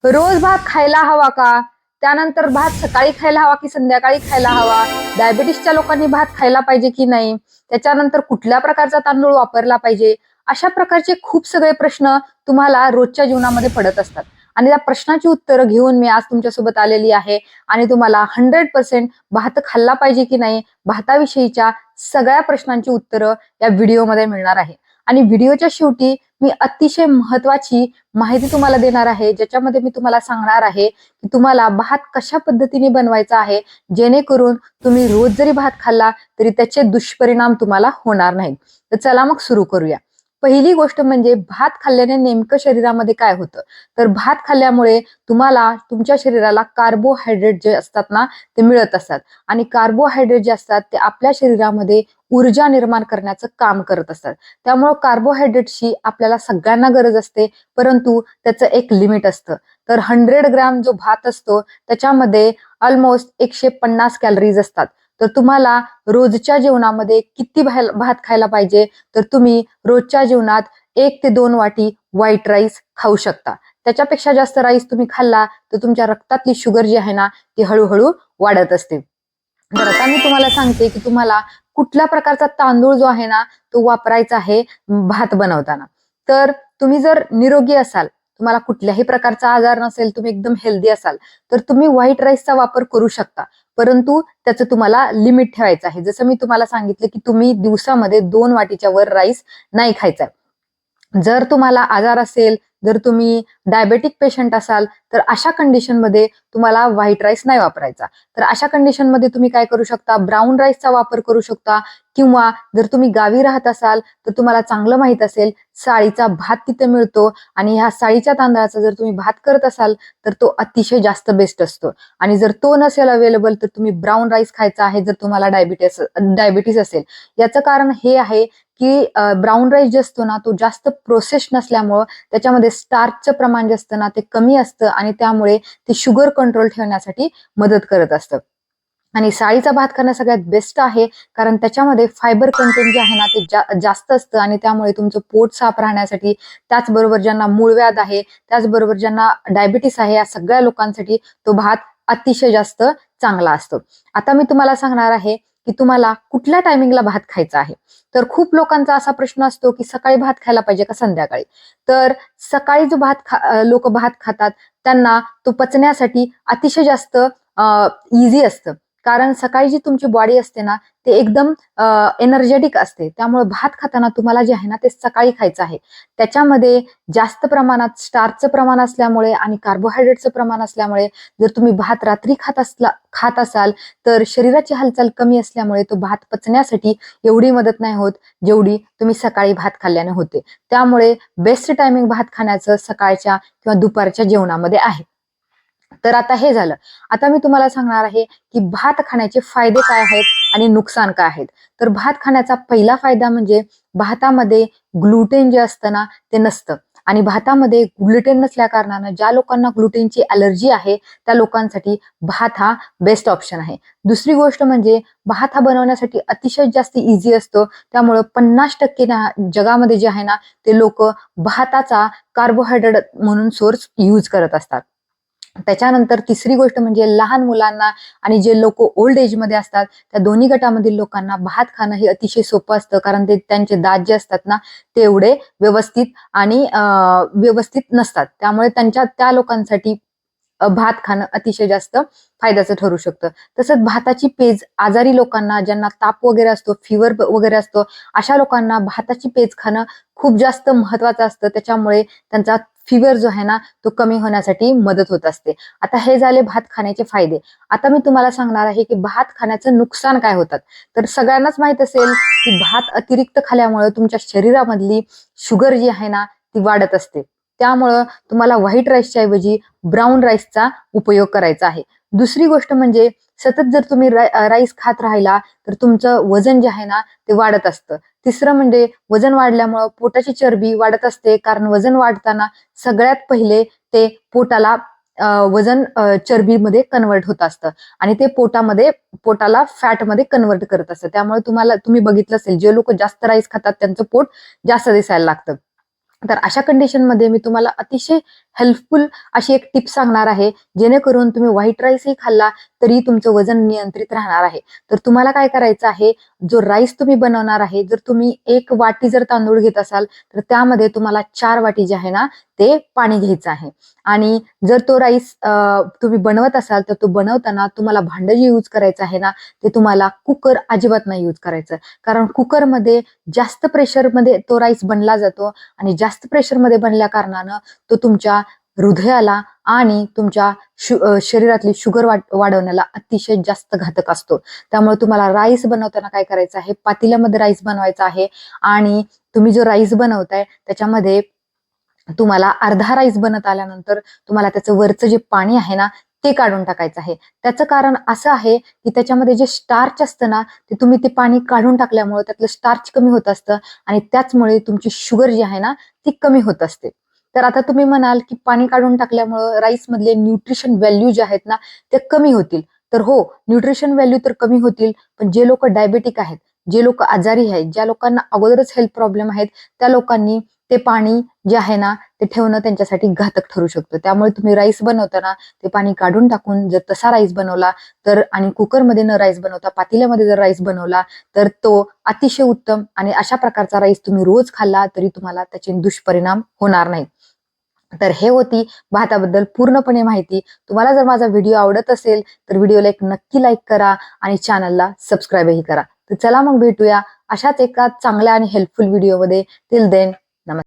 रोज भात खायला हवा का? त्यानंतर भात सकाळी खायला हवा की संध्याकाळी खायला हवा? डायबिटीसच्या लोकांनी भात खायला पाहिजे की नाही? त्याच्यानंतर कुठल्या प्रकारचा तांदूळ वापरला पाहिजे? अशा प्रकारचे खूप सगळे प्रश्न तुम्हाला रोजच्या जीवनामध्ये पडत असतात. आणि या प्रश्नाची उत्तरं घेऊन मी आज तुमच्यासोबत आलेली आहे आणि तुम्हाला 100% भात खाल्ला पाहिजे की नाही, भाताविषयीच्या सगळ्या प्रश्नांची उत्तरं या व्हिडिओमध्ये मिळणार आहे. आणि व्हिडिओच्या शेवटी मी अतिशय महत्वाची माहिती तुम्हाला देणार आहे, ज्याच्यामध्ये मी तुम्हाला सांगणार आहे की तुम्हाला भात कशा पद्धतीने बनवायचा आहे, जेणेकरून तुम्ही रोज जरी भात खाल्ला तरी त्याचे दुष्परिणाम तुम्हाला होणार नाहीत. तर चला मग सुरू करूया. पहिली गोष्ट म्हणजे भात खाल्ल्याने नेमकं शरीरामध्ये काय होतं? तर भात खाल्ल्यामुळे तुम्हाला तुमच्या शरीराला कार्बोहायड्रेट जे असतात ना, ते मिळत असतात. आणि कार्बोहायड्रेट जे असतात ते आपल्या शरीरामध्ये ऊर्जा निर्माण करण्याचं काम करत असतात. त्यामुळं कार्बोहायड्रेटची आपल्याला सगळ्यांना गरज असते, परंतु त्याचं एक लिमिट असतं. तर 100 ग्रॅम जो भात असतो त्याच्यामध्ये ऑलमोस्ट 150 कॅलरीज असतात. तर तुम्हाला रोजच्या जेवणामध्ये किती भात खायला पाहिजे? तर तुम्ही रोजच्या जेवणात 1 ते 2 वाटी व्हाईट राईस खाऊ शकता. त्याच्यापेक्षा जास्त राईस तुम्ही खाल्ला तर तुमच्या रक्तातली शुगर जी आहे ना, ती हळूहळू वाढत असते. तर आता मी तुम्हाला सांगते की तुम्हाला कुठल्या प्रकारचा तांदूळ जो आहे ना, तो वापरायचा आहे भात बनवताना. तर तुम्ही जर निरोगी असाल, तुम्हाला कुठल्याही प्रकारचा आजार नसेल, तुम्ही एकदम हेल्दी असाल, तर तुम्ही व्हाईट राईसचा वापर करू शकता. परंतु त्याचं तुम्हाला लिमिट ठेवायचं आहे. जसं मी तुम्हाला सांगितलं की तुम्ही दिवसामध्ये 2 वाटीच्या वर राईस नाही खायचा. जर तुम्हाला आजार असेल, जर तुम्ही डायबेटिक पेशंट असाल, तर अशा कंडिशनमध्ये तुम्हाला व्हाईट राईस नाही वापरायचा. तर अशा कंडिशनमध्ये तुम्ही काय करू शकता? ब्राऊन राईसचा वापर करू शकता. किंवा जर तुम्ही गावी राहत असाल तर तुम्हाला चांगलं माहित असेल, साळीचा भात तिथे मिळतो आणि ह्या साळीच्या तांदळाचा जर तुम्ही भात करत असाल तर तो अतिशय जास्त बेस्ट असतो. आणि जर तो नसेल अवेलेबल तर तुम्ही ब्राऊन राईस खायचा आहे, जर तुम्हाला डायबिटीस असेल. याचं कारण हे आहे की ब्राऊन राईस जे असतो ना, तो जास्त प्रोसेस नसल्यामुळं त्याच्यामध्ये स्टार्चचं प्रमाण जे असतं ना, ते कमी असतं आणि त्यामुळे ते शुगर कंट्रोल ठेवण्यासाठी मदत करत असतं. आणि साळीचा भात खाणं सगळ्यात बेस्ट आहे, कारण त्याच्यामध्ये फायबर कंटेंट जे आहे ना, ते जास्त असतं आणि त्यामुळे तुमचं पोट साफ राहण्यासाठी, त्याचबरोबर ज्यांना मूळव्याध आहे, त्याचबरोबर ज्यांना डायबिटीस आहे, या सगळ्या लोकांसाठी तो भात अतिशय जास्त चांगला असतो. आता मी तुम्हाला सांगणार आहे की तुम्हाला कुठल्या टायमिंगला भात खायचा आहे. तर खूप लोकांचा असा प्रश्न असतो की सकाळी भात खायला पाहिजे का संध्याकाळी? तर सकाळी जो लोक भात खातात त्यांना तो पचण्यासाठी अतिशय जास्त इझी असतं. कारण सकाळी जी तुमची बॉडी असते ना, ते एकदम एनर्जेटिक असते. त्यामुळे भात खाताना तुम्हाला जे आहे ना, ते सकाळी खायचं आहे. त्याच्यामध्ये जास्त प्रमाणात स्टार्चचं प्रमाण असल्यामुळे आणि कार्बोहायड्रेटचं प्रमाण असल्यामुळे जर तुम्ही भात रात्री खात असाल तर शरीराची हालचाल कमी असल्यामुळे तो भात पचण्यासाठी एवढी मदत नाही होत, जेवढी तुम्ही सकाळी भात खाल्ल्याने होते. त्यामुळे बेस्ट टायमिंग भात खाण्याचं सकाळच्या किंवा दुपारच्या जेवणामध्ये आहे. तर आता हे झालं. आता मी तुम्हाला सांगणार आहे की भात खाण्याचे फायदे काय आहेत आणि नुकसान काय आहेत. तर भात खाण्याचा पहिला फायदा म्हणजे भातामध्ये ग्लुटेन जे असतं ना, ते नसतं. आणि भातामध्ये ग्लुटेन नसल्या कारणानं ज्या लोकांना ग्लुटेनची अलर्जी आहे त्या लोकांसाठी भात हा बेस्ट ऑप्शन आहे. दुसरी गोष्ट म्हणजे भात हा बनवण्यासाठी अतिशय जास्त इझी असतो. त्यामुळं 50% जगामध्ये जे आहे ना, ते लोक भाताचा कार्बोहायड्रेट म्हणून सोर्स यूज करत असतात. त्याच्यानंतर तिसरी गोष्ट म्हणजे लहान मुलांना आणि जे लोक ओल्ड एजमध्ये असतात त्या दोन्ही गटामधील लोकांना भात खाणं हे अतिशय सोपं असतं, कारण ते त्यांचे दात जे असतात ना, ते एवढे व्यवस्थित आणि व्यवस्थित नसतात. त्यामुळे त्या लोकांसाठी भात खाणं अतिशय जास्त फायद्याचं ठरू शकतं. तसंच भाताची पेज आजारी लोकांना, ज्यांना ताप वगैरे असतो, फिवर वगैरे असतो, अशा लोकांना भाताची पेज खाणं खूप जास्त महत्वाचं असतं. त्याच्यामुळे त्यांचा फिवर जो आहे ना, तो कमी होण्यासाठी मदत होत असते. आता हे झाले भात खाण्याचे फायदे. आता मी तुम्हाला सांगणार आहे की भात खाण्याचं नुकसान काय होतात. तर सगळ्यांनाच माहित असेल की भात अतिरिक्त खाल्ल्यामुळे तुमच्या शरीरामधली शुगर जी आहे ना, ती वाढत असते. त्यामुळं तुम्हाला व्हाईट राईसच्या ऐवजी ब्राऊन राईसचा उपयोग करायचा आहे. दुसरी गोष्ट म्हणजे सतत जर तुम्ही राईस खात राहिला तर तुमचं वजन जे आहे ना, ते वाढत असतं. तिसरं म्हणजे वजन वाढल्यामुळं पोटाची चरबी वाढत असते, कारण वजन वाढताना सगळ्यात पहिले ते पोटाला वजन चरबीमध्ये कन्वर्ट होत असतं आणि ते पोटाला फॅटमध्ये कन्वर्ट करत असतं. त्यामुळे तुम्ही बघितलं असेल, जे लोक जास्त राईस खातात त्यांचं पोट जास्त दिसायला लागतं. तर अशा कंडिशनमध्ये मी तुम्हाला अतिशय हेल्पफुल अशी एक टिप सांगणार आहे, जेणेकरून तुम्ही व्हाईट राईसही खाल्ला तरी तुमचं वजन नियंत्रित राहणार आहे. तर तुम्हाला काय करायचं आहे, जो राईस तुम्ही बनवणार आहे, जर तुम्ही 1 वाटी जर तांदूळ घेत असाल, तर त्यामध्ये तुम्हाला 4 वाटी जे आहे ना, ते पाणी घ्यायचं आहे. आणि जर तो राईस तुम्ही बनवत असाल, तर तो बनवताना तुम्हाला भांडं जे यूज करायचं आहे ना, ते तुम्हाला कुकर अजिबात नाही यूज करायचं. कारण कुकरमध्ये जास्त प्रेशरमध्ये तो राईस बनला जातो आणि जास्त प्रेशरमध्ये बनल्या कारणानं तो तुमच्या हृदयाला आणि तुमच्या शरीरातली शुगर वाढवण्याला अतिशय जास्त घातक असतो. त्यामुळे तुम्हाला राईस बनवताना काय करायचं आहे, पातेल्यामध्ये राईस बनवायचा आहे आणि तुम्ही जो राईस बनवताय त्याच्यामध्ये तुम्हाला अर्धा राईस बनत आल्यानंतर तुम्हाला त्याचं वरचं जे पाणी आहे ना, ते काढून टाकायचं आहे. त्याचं कारण असं आहे, की त्याच्यामध्ये जे स्टार्च असतं ना, ते तुम्ही ते पाणी काढून टाकल्यामुळे त्यातलं स्टार्च कमी होत असतं आणि त्याचमुळे तुमची शुगर जी आहे ना, ती कमी होत असते. तर आता तुम्ही म्हणाल, की पाणी काढून टाकल्यामुळं राईसमधले न्यूट्रिशन व्हॅल्यू जे आहेत ना, ते कमी होतील. तर हो, न्यूट्रिशन व्हॅल्यू तर कमी होतील, पण जे लोकं डायबेटिक आहेत, जे लोकं आजारी आहेत, ज्या लोकांना अगोदरच हेल्थ प्रॉब्लेम आहेत, त्या लोकांनी ते पाणी जे आहे ना, ते ठेवणं त्यांच्यासाठी घातक ठरू शकतं. त्यामुळे तुम्ही राईस बनवताना ते पाणी काढून टाकून जर तसा राईस बनवला तर आणि कुकरमध्ये न राईस बनवता पातेल्यामध्ये जर राईस बनवला तर तो अतिशय उत्तम आणि अशा प्रकारचा राईस तुम्ही रोज खाल्ला तरी तुम्हाला त्याचे दुष्परिणाम होणार नाहीत. तर हे होती भाताबद्दल पूर्णपणे माहिती. तुम्हाला जर माझा व्हिडिओ आवडत असेल तर व्हिडिओला एक नक्की लाईक करा आणि चॅनलला सबस्क्राईबही करा. तर चला मग भेटूया अशाच एका चांगल्या आणि हेल्पफुल व्हिडिओमध्ये. Till then